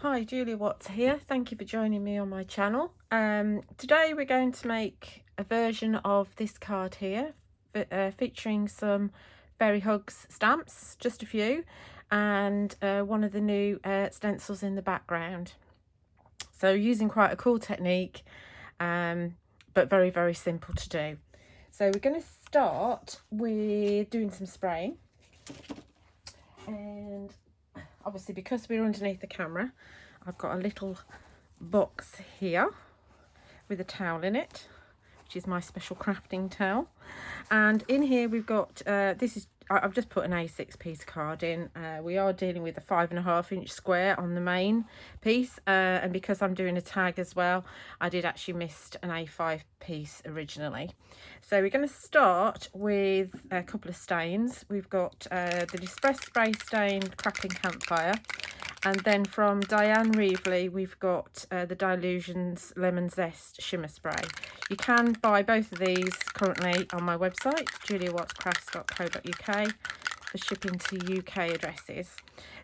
Hi, Julia Watts here. Thank you for joining me on my channel. Today we're going to make a version of this card here, featuring some Fairy Hugs stamps, just a few, and one of the new stencils in the background. So using quite a cool technique, but very, very simple to do. So we're going to start with doing some spraying. And obviously, because we're underneath the camera, I've got a little box here with a towel in it, which is my special crafting towel. And in here we've got I've just put an A6 piece card in. We are dealing with a 5.5-inch square on the main piece, and because I'm doing a tag as well, I did actually miss an A5 piece originally. So we're going to start with a couple of stains. We've got the Distress Spray Stain Crackling Campfire, and then from Diane Reevely we've got the Dilutions Lemon Zest Shimmer Spray. You can buy both of these currently on my website, juliawattscrafts.co.uk, for shipping to UK addresses.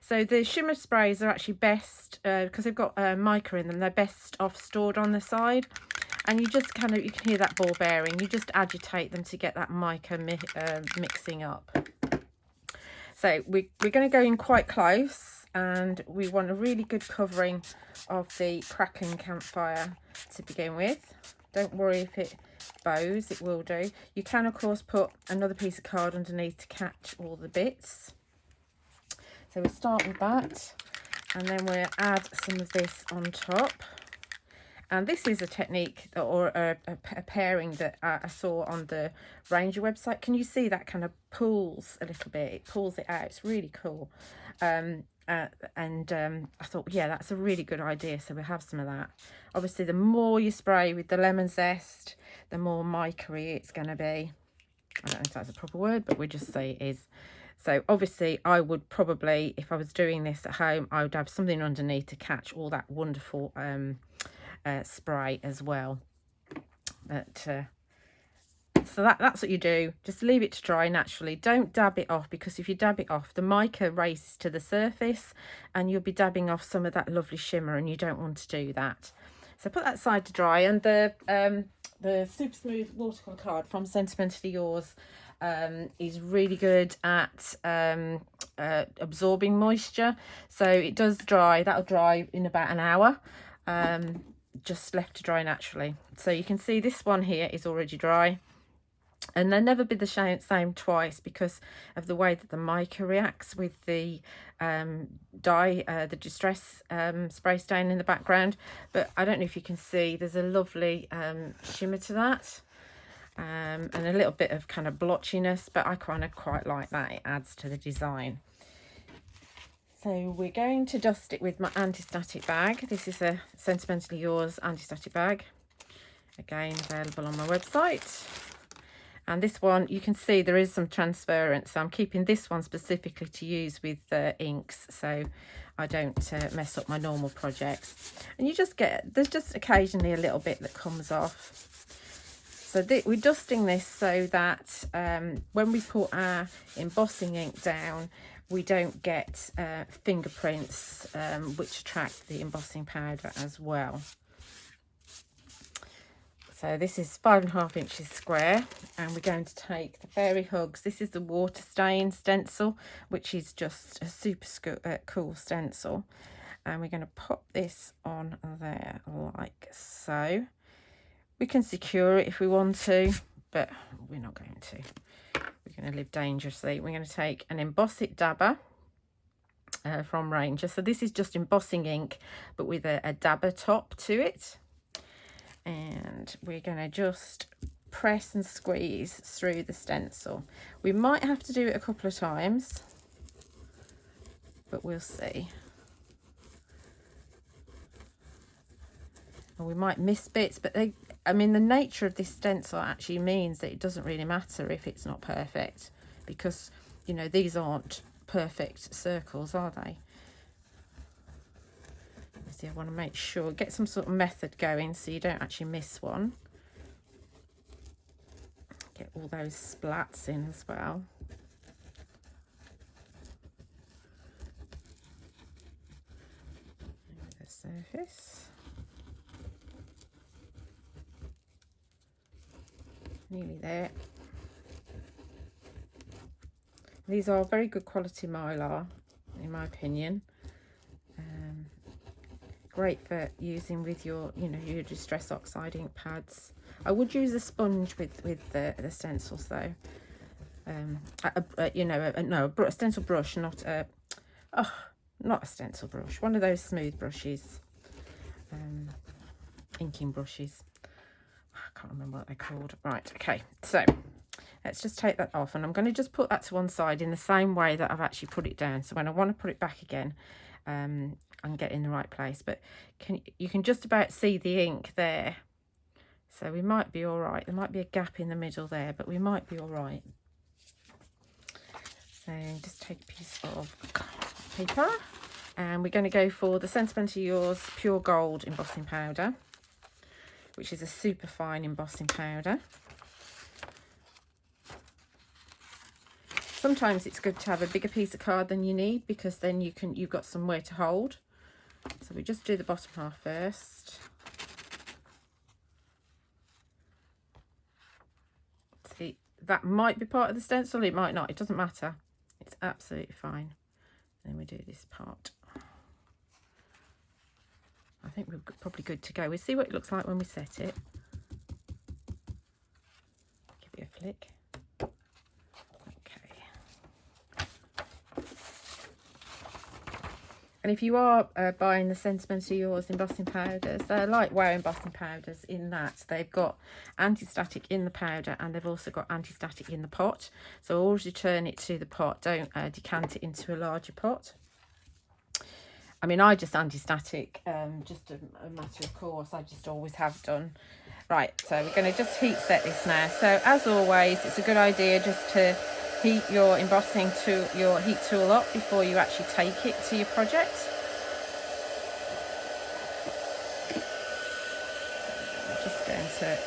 So the shimmer sprays are actually best, because they've got mica in them, they're best off stored on the side. And you just you can hear that ball bearing, you just agitate them to get that mica mixing up. So we're going to go in quite close, and we want a really good covering of the Crackling Campfire to begin with. Don't worry if it bows, it will do. You can of course put another piece of card underneath to catch all the bits. So we'll start with that, and then we'll add some of this on top. And this is a technique or a pairing that I saw on the Ranger website. Can you see that kind of pulls a little bit? It pulls it out. It's really cool. I thought, yeah, that's a really good idea. So we'll have some of that. Obviously, the more you spray with the lemon zest, the more mica-y it's going to be. I don't know if that's a proper word, but we'll just say it is. So obviously I would probably, if I was doing this at home, I would have something underneath to catch all that wonderful spray as well. But so that's what you do. Just leave it to dry naturally. Don't dab it off, because if you dab it off, the mica races to the surface and you'll be dabbing off some of that lovely shimmer, and you don't want to do that. So put that side to dry. And the Super Smooth watercolour card from Sentimentally Yours is really good at absorbing moisture. So it does dry. That'll dry in about an hour. Just left to dry naturally. So you can see this one here is already dry, and they'll never be the same twice because of the way that the mica reacts with the the Distress Spray Stain in the background. But I don't know if you can see, there's a lovely shimmer to that, and a little bit of kind of blotchiness, but I kind of quite like that. It adds to the design. So we're going to dust it with my anti-static bag. This is a Sentimentally Yours anti-static bag. Again, available on my website. And this one, you can see there is some transference. So I'm keeping this one specifically to use with inks, so I don't mess up my normal projects. And you just get, there's just occasionally a little bit that comes off. So we're dusting this so that when we put our embossing ink down, we don't get fingerprints which attract the embossing powder as well. So this is 5.5 inches square, and we're going to take the Fairy Hugs. This is the water stain stencil, which is just a super cool stencil. And we're going to pop this on there like so. We can secure it if we want to, but we're not going to. We're going to live dangerously. We're going to take an Emboss It dabber from Ranger. So this is just embossing ink, but with a dabber top to it. And we're going to just press and squeeze through the stencil. We might have to do it a couple of times, but we'll see. And we might miss bits, but I mean, the nature of this stencil actually means that it doesn't really matter if it's not perfect, because, you know, these aren't perfect circles, are they? See, I want to make sure, get some sort of method going so you don't actually miss one. Get all those splats in as well. surface. Nearly there. These are very good quality mylar, in my opinion. Great for using with your, you know, your Distress Oxide ink pads. I would use a sponge with the stencils though. You know, no, a stencil brush, not a stencil brush. One of those smooth brushes, inking brushes. I can't remember what they're called. Right, okay. So let's just take that off, and I'm going to just put that to one side in the same way that I've actually put it down. So when I want to put it back again, and get in the right place, but you can just about see the ink there, so we might be all right. There might be a gap in the middle there, but we might be all right. So just take a piece of paper, and we're going to go for the Sentimental Yours Pure Gold embossing powder, which is a super fine embossing powder. Sometimes it's good to have a bigger piece of card than you need, because then you've got somewhere to hold. So we just do the bottom half first. See, that might be part of the stencil, it might not, it doesn't matter. It's absolutely fine. And then we do this part. I think we're probably good to go. We'll see what it looks like when we set it. Give it a flick. And if you are buying the Sentimental Yours embossing powders, they're like wow embossing powders in that they've got anti-static in the powder, and they've also got anti-static in the pot. So always return it to the pot, don't decant it into a larger pot. I mean, I just anti-static, just a matter of course, I just always have done. Right, so we're going to just heat set this now. So as always, it's a good idea just to heat your embossing to your heat tool up before you actually take it to your project. I'm just going to set it.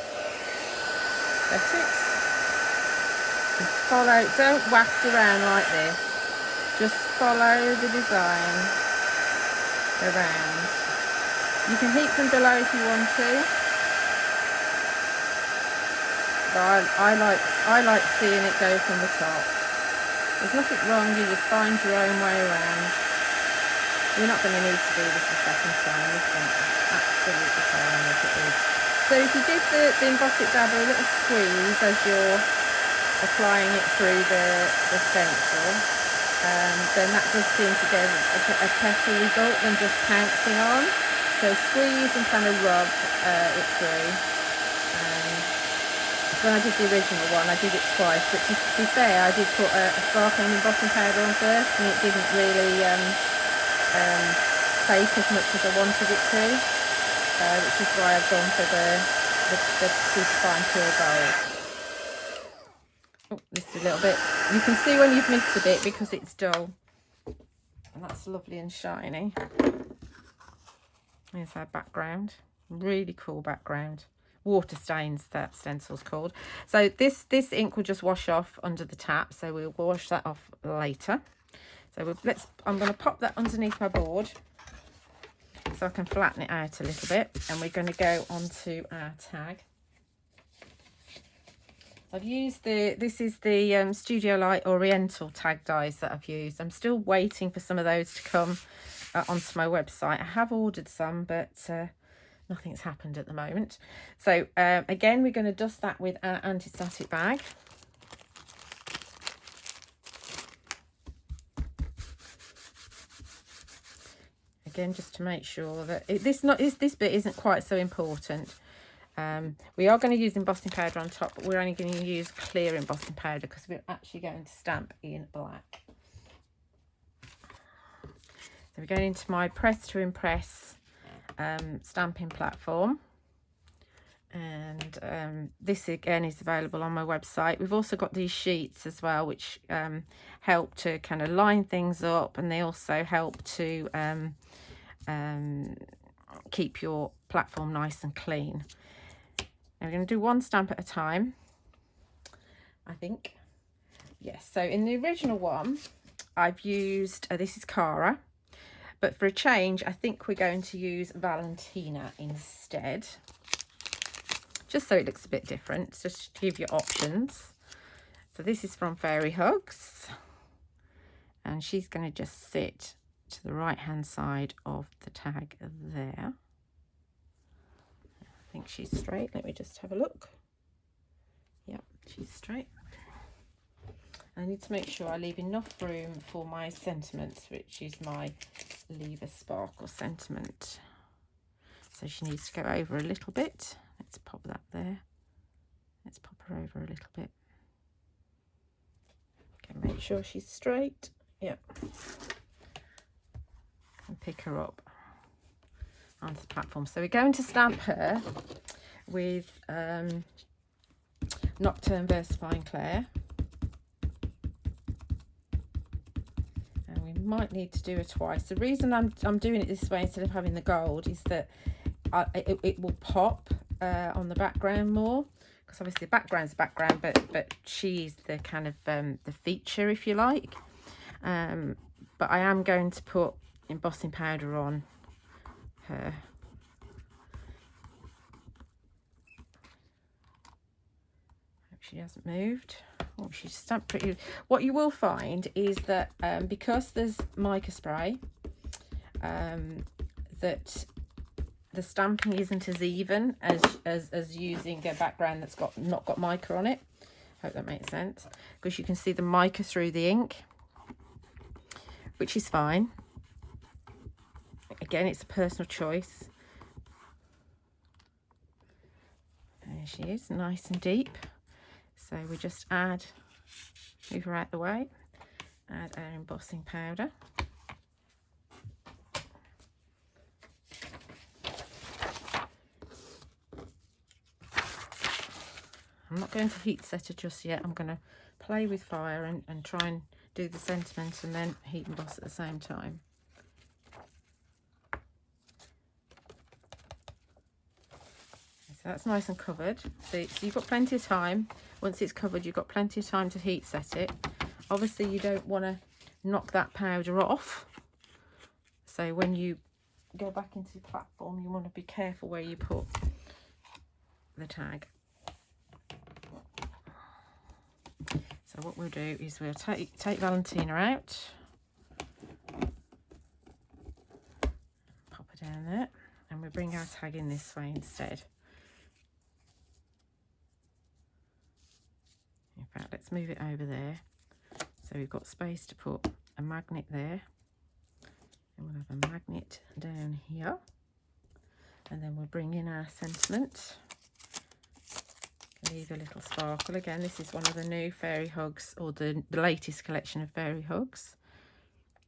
And follow, don't waft around like this. Just follow the design around. You can heat from below if you want to. But I like seeing it go from the top. There's nothing wrong, you just find your own way around. You're not going to need to do this a second time. This one is absolutely fine as it is. So if you give the Embossed dabber a little squeeze as you're applying it through the stencil, then that does seem to get a better result than just pouncing on. So squeeze and kind of rub it through. When I did the original one, I did it twice, but to be fair, I did put a sparkling embossing powder on first, and it didn't really bake as much as I wanted it to, which is why I've gone for the super fine pure gold. Oh, missed a little bit. You can see when you've missed a bit because it's dull, and that's lovely and shiny. Here's our background, really cool background. Water stains, that stencil's called. So this ink will just wash off under the tap, so we'll wash that off later. So I'm going to pop that underneath my board so I can flatten it out a little bit, and we're going to go onto our tag. I've used this is the Studio Light Oriental tag dies that I've used. I'm still waiting for some of those to come onto my website. I have ordered some, but nothing's happened at the moment. So again, we're going to dust that with our anti-static bag. Again, just to make sure that this bit isn't quite so important. We are going to use embossing powder on top, but we're only going to use clear embossing powder because we're actually going to stamp in black. So we're going into my Press to Impress stamping platform, and this again is available on my website. We've also got these sheets as well, which help to kind of line things up, and they also help to keep your platform nice and clean. Now we're going to do one stamp at a time, I think. Yes, so in the original one I've used this is Cara, But for a change, I think we're going to use Valentina instead. Just so it looks a bit different, just to give you options. So this is from Fairy Hugs. And she's going to just sit to the right hand side of the tag there. I think she's straight. Let me just have a look. Yep, she's straight. I need to make sure I leave enough room for my sentiments, which is my Leave a Sparkle sentiment. So she needs to go over a little bit. Let's pop that there. Let's pop her over a little bit. Okay, make sure she's straight. Yep. And pick her up onto the platform. So we're going to stamp her with Nocturne Versifying Clay. And we might need to do it twice. The reason I'm doing it this way instead of having the gold is that it will pop on the background more, because obviously the background's the background, but she's the kind of the feature, if you like. But I am going to put embossing powder on her. Hope she hasn't moved. Oh, she's stamped pretty. What you will find is that because there's mica spray, that the stamping isn't as even as using a background that's not got mica on it. Hope that makes sense, because you can see the mica through the ink, which is fine. Again, it's a personal choice. There she is, nice and deep. So we just move her out the way, add our embossing powder. I'm not going to heat set her just yet. I'm going to play with fire and try and do the sentiment and then heat emboss at the same time. So that's nice and covered. So you've got plenty of time. Once it's covered, you've got plenty of time to heat set it. Obviously, you don't want to knock that powder off. So when you go back into the platform, you want to be careful where you put the tag. So what we'll do is we'll take Valentina out, pop her down there, and we'll bring our tag in this way instead. In fact, let's move it over there. So we've got space to put a magnet there, and we'll have a magnet down here, and then we'll bring in our sentiment. Leave a little sparkle. Again, this is one of the new Fairy Hugs, or the latest collection of Fairy Hugs,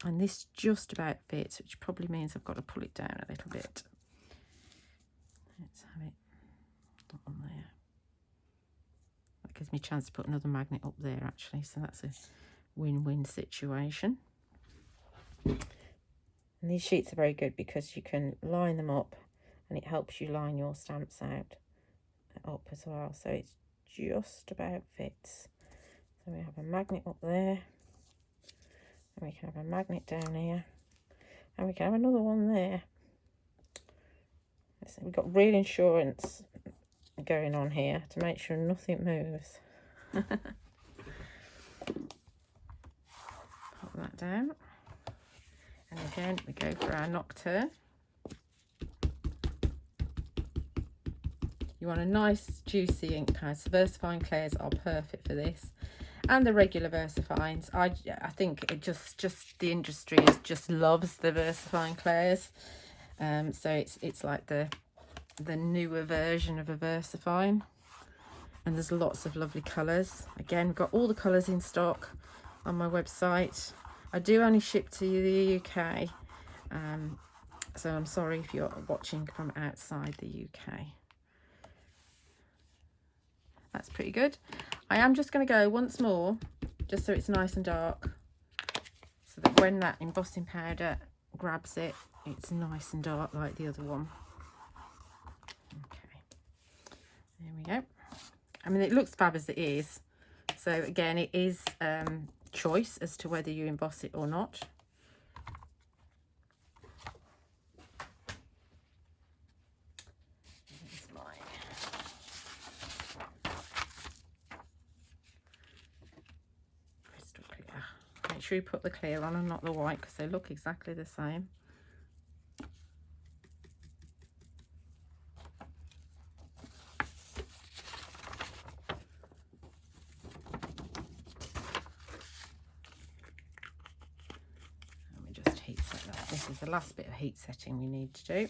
and this just about fits, which probably means I've got to pull it down a little bit. Let's have it on there. That gives me a chance to put another magnet up there actually, so that's a win-win situation. And these sheets are very good because you can line them up and it helps you line your stamps out up as well, so it's just about fits. So we have a magnet up there, and we can have a magnet down here, and we can have another one there. So we've got real insurance going on here to make sure nothing moves. Pop that down, and again we go for our Nocturne. You want a nice juicy ink pad, so Versifying Clays are perfect for this, and the regular Versifines. I think it just the industry just loves the Versifying Clays, so it's like the newer version of a Versifine, and there's lots of lovely colours. Again, we've got all the colours in stock on my website. I do only ship to the UK, so I'm sorry if you're watching from outside the UK. That's pretty good. I am just going to go once more, just so it's nice and dark, so that when that embossing powder grabs it, it's nice and dark like the other one. Okay, there we go. I mean, it looks fab as it is. So again, it is choice as to whether you emboss it or not. sure you put the clear on and not the white, because they look exactly the same. Let me just heat set that. This is the last bit of heat setting we need to do.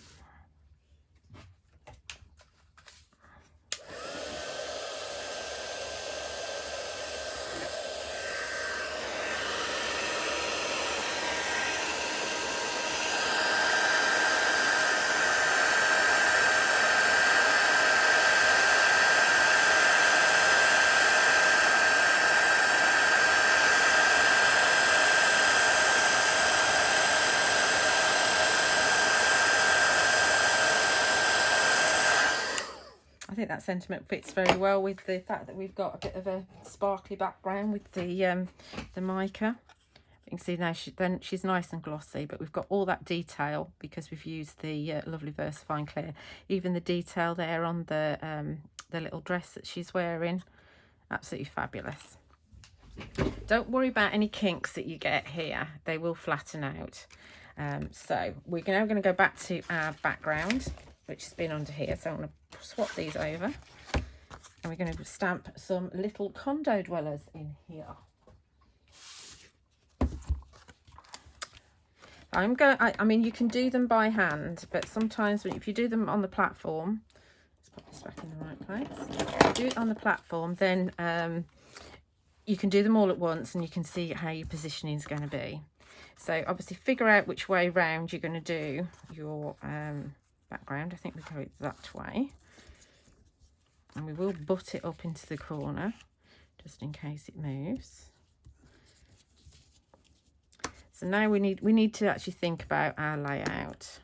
I think that sentiment fits very well with the fact that we've got a bit of a sparkly background with the mica. You can see now she's nice and glossy, but we've got all that detail because we've used the lovely VersaFine clear. Even the detail there on the little dress that she's wearing, absolutely fabulous. Don't worry about any kinks that you get here, they will flatten out. So we're now going to go back to our background, which has been under here. So I'm going to swap these over, and we're going to stamp some little condo dwellers in here. I mean, you can do them by hand, but sometimes if you do them on the platform, let's put this back in the right place. If you do it on the platform, then you can do them all at once, and you can see how your positioning is going to be. So obviously figure out which way round you're going to do your background. I think we go that way, and we will butt it up into the corner just in case it moves. So now we need to actually think about our layout.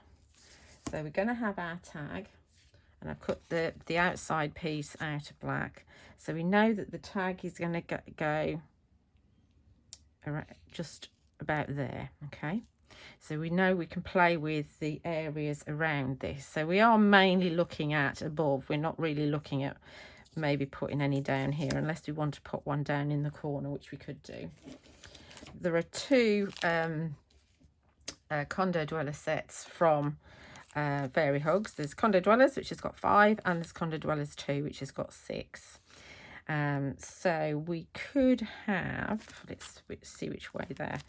So we're going to have our tag, and I've cut the outside piece out of black, so we know that the tag is going to go around just about there. Okay, so we know we can play with the areas around this. So we are mainly looking at above. We're not really looking at maybe putting any down here, unless we want to put one down in the corner, which we could do. There are two condo dweller sets from Fairy Hugs. There's Condo Dwellers, which has got 5, and there's Condo Dwellers 2, which has got 6. So we could have, let's see which way there.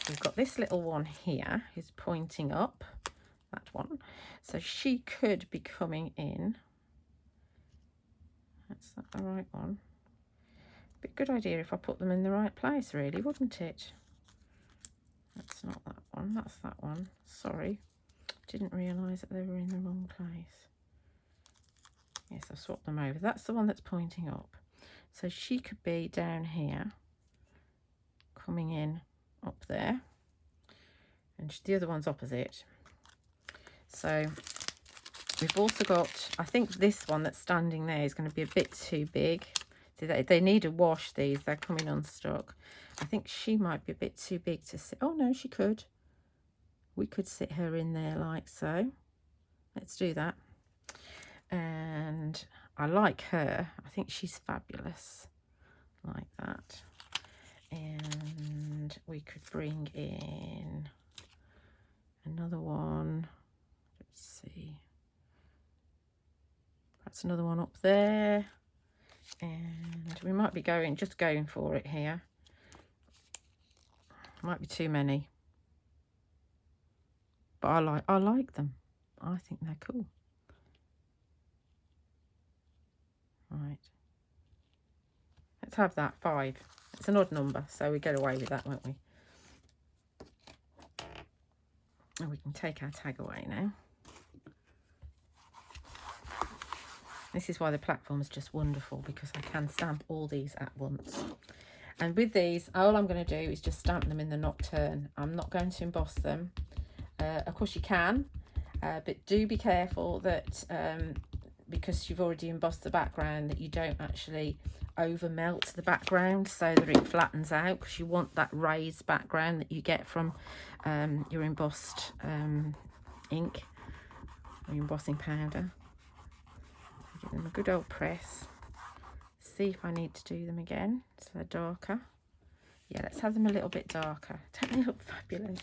We've got this little one here who's pointing up, that one. So she could be coming in. That's not the right one. Be a good idea if I put them in the right place, really, wouldn't it? That's not that one, that's that one. Sorry, didn't realise that they were in the wrong place. Yes, I've swapped them over. That's the one that's pointing up. So she could be down here, coming in up there, and the other one's opposite. So we've also got, I think this one that's standing there is going to be a bit too big. They need a wash, these. They're coming unstuck. I think she might be a bit too big to sit. Oh, no, she could. We could sit her in there like so. Let's do that. And I like her. I think she's fabulous. Like that. And we could bring in another one. Let's see. Perhaps another one up there. And we might be just going for it here. Might be too many, but I like them. I think they're cool. Right, let's have that 5. It's an odd number, so we get away with that, won't we? And we can take our tag away now. This is why the platform is just wonderful, because I can stamp all these at once. And with these, all I'm going to do is just stamp them in the Nocturne. I'm not going to emboss them. Of course you can, but do be careful that because you've already embossed the background, that you don't actually over melt the background so that it flattens out, because you want that raised background that you get from your embossed ink or your embossing powder. Give them a good old press. See if I need to do them again so they're darker. Yeah, let's have them a little bit darker. Don't they look fabulous?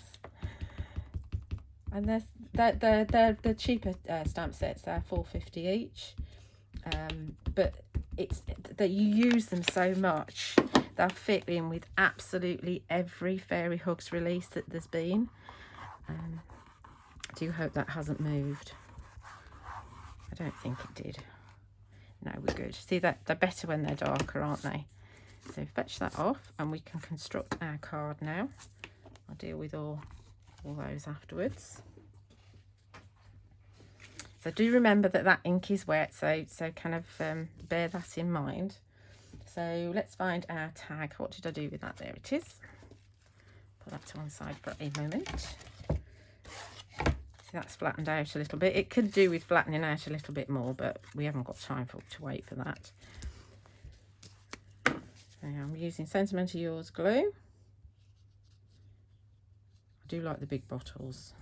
And they're cheaper stamp sets. They're $4.50 each. But it's that you use them so much, they'll fit in with absolutely every Fairy Hugs release that there's been. I do hope that hasn't moved. I don't think it did. No, we're good. See, that they're better when they're darker, aren't they? So fetch that off and we can construct our card now. I'll deal with all those afterwards. So do remember that ink is wet, so kind of bear that in mind. So let's find our tag. What did I do with that? There it is. Put that to one side for a moment. See, that's flattened out a little bit. It could do with flattening out a little bit more, but we haven't got time to wait for that. So I'm using Sentimental Yours glue. I do like the big bottles.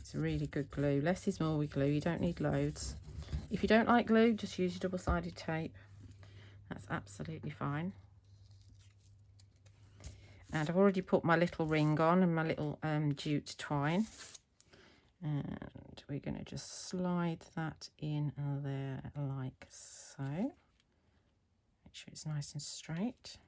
It's a really good glue. Less is more with glue. You don't need loads. If you don't like glue, just use your double-sided tape. That's absolutely fine. And I've already put my little ring on and my little jute twine. And we're going to just slide that in there like so. Make sure it's nice and straight.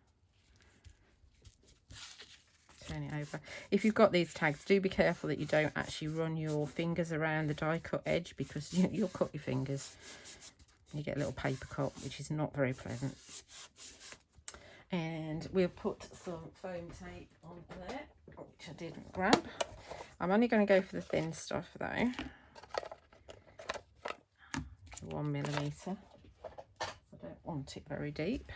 Turn it over. If you've got these tags, do be careful that you don't actually run your fingers around the die cut edge, because you'll cut your fingers. You get a little paper cut, which is not very pleasant. And we'll put some foam tape on there, which I didn't grab. I'm only going to go for the thin stuff though. 1mm. I don't want it very deep.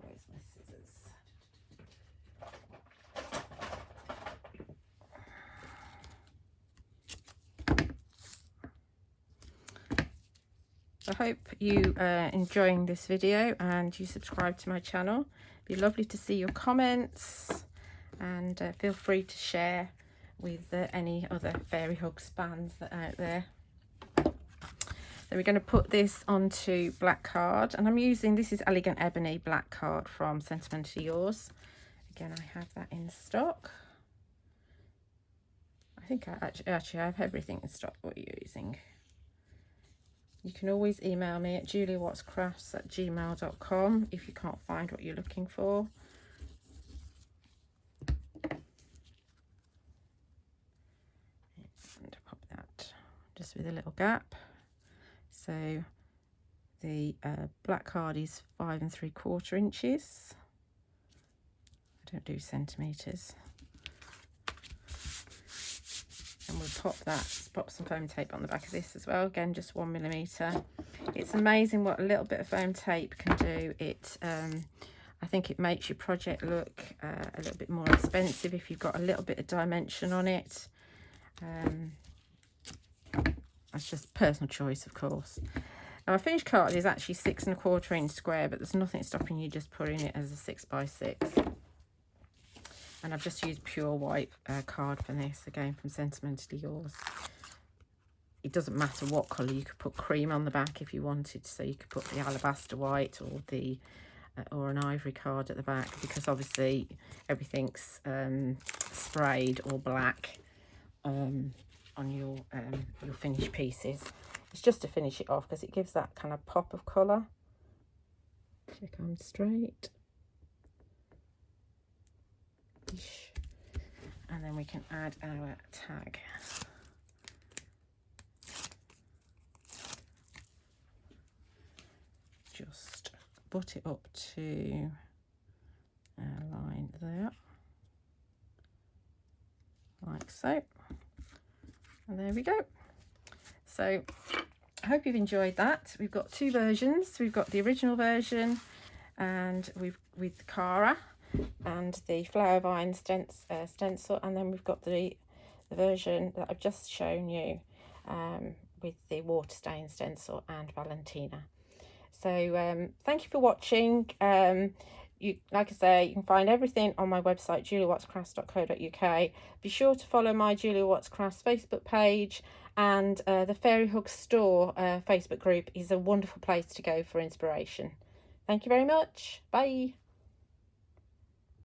Where's my scissors? I hope you enjoying this video and you subscribe to my channel. It'd be lovely to see your comments, and feel free to share with any other Fairy Hugs fans that are out there. So we're going to put this onto black card, and I'm using, this is Elegant Ebony black card from Sentimental Yours. Again, I have that in stock. I think I actually have everything in stock what you're using. You can always email me at juliawattscrafts@gmail.com if you can't find what you're looking for. And pop that just with a little gap. So the black card is 5 3/4 inches. I don't do centimetres. And we'll pop some foam tape on the back of this as well. Again, just 1mm. It's amazing what a little bit of foam tape can do. I think it makes your project look a little bit more expensive if you've got a little bit of dimension on it. That's just personal choice, of course. Now, my finished card is actually 6 1/4 inch square, but there's nothing stopping you just putting it as a 6 by 6. And I've just used pure white card for this, again from Sentimentally Yours. It doesn't matter what colour, you could put cream on the back if you wanted, so you could put the alabaster white or the or an ivory card at the back, because obviously everything's sprayed or black on your finished pieces. It's just to finish it off because it gives that kind of pop of colour. Check I'm straight. And then we can add our tag. Just butt it up to our line there, like so. And there we go. So I hope you've enjoyed that. We've got two versions. We've got the original version and with Cara and the flower vine stencil, and then we've got the version that I've just shown you with the water stain stencil and Valentina. So thank you for watching. Like I say, you can find everything on my website, juliawattscrafts.co.uk. Be sure to follow my Julia Watts Crafts Facebook page, and the Fairy Hugs store Facebook group is a wonderful place to go for inspiration. Thank you very much. Bye.